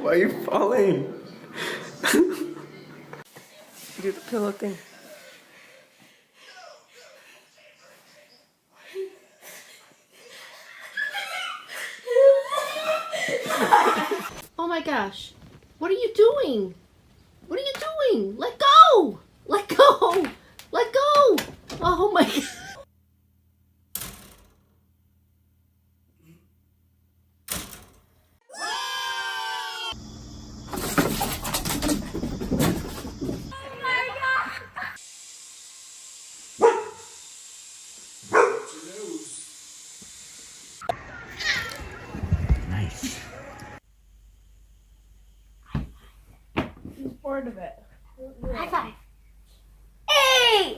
Why are you falling? Do the pillow thing. Oh my gosh. What are you doing? What are you doing? Let go! Let go! Let go! Oh my god. Nice. He's bored of it. High five. Hey!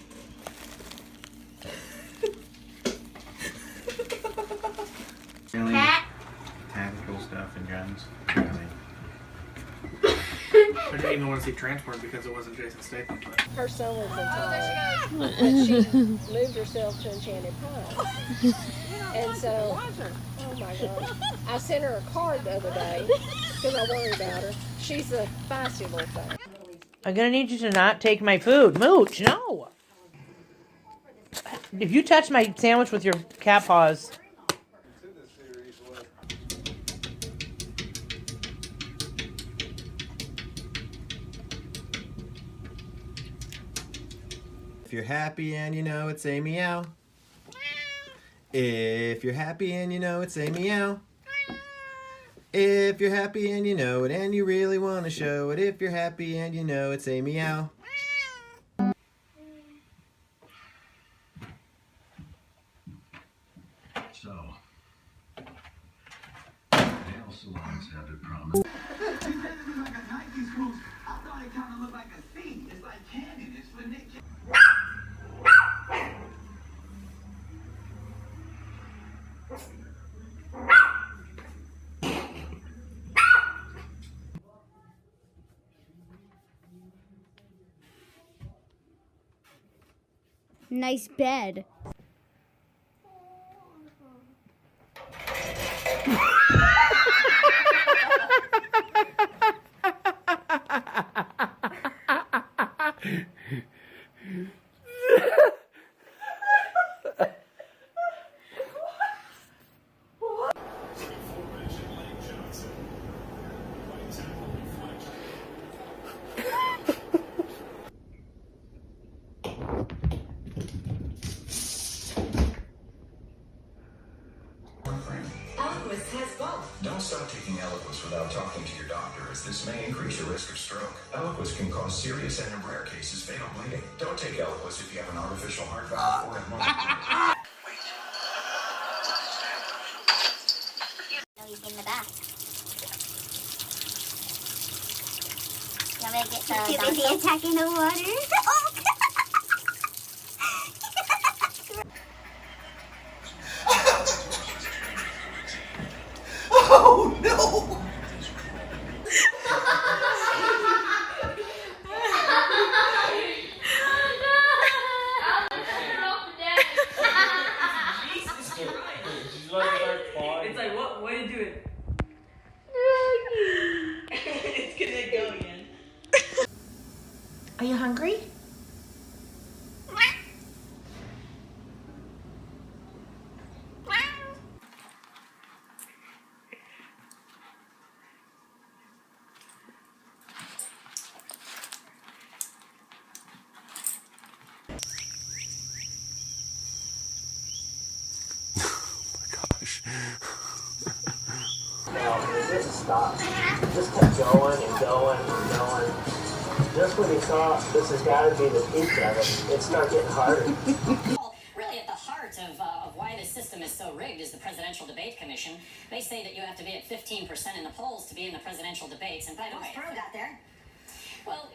Really Cat. tactical stuff and guns. I didn't even want to see Transport because it wasn't Jason Statham. But Her son was in and she moved herself to Enchanted Pine. And so, oh my God, I sent her a card the other day because I worry about her. She's a feisty little thing. I'm gonna need you to not take my food. Mooch, no! If you touch my sandwich with your cat paws. If you're happy and you know it, say meow. If you're happy and you know it, say meow. If you're happy and you know it and you really want to show it, if you're happy and you know it, say meow. So, nail salons have their promise. Nice bed. Eliquis has both. Don't stop taking Eliquis without talking to your doctor, as this may increase your risk of stroke. Eliquis can cause serious and, in rare cases, fatal bleeding. Don't take Eliquis if you have an artificial heart valve or have multiple. No, he's in the back. You want me to get the... Too busy attacking the water? Oh no! It's like, what way to do it? It's gonna go again. Are you hungry? Now, it didn't stop. It just kept going and going and going. Just when he thought this has got to be the peak of it, it started getting harder. Really, at the heart of why this system is so rigged is the Presidential Debate Commission. They say that you have to be at 15% in the polls to be in the presidential debates. And by the way, Pro got there. well,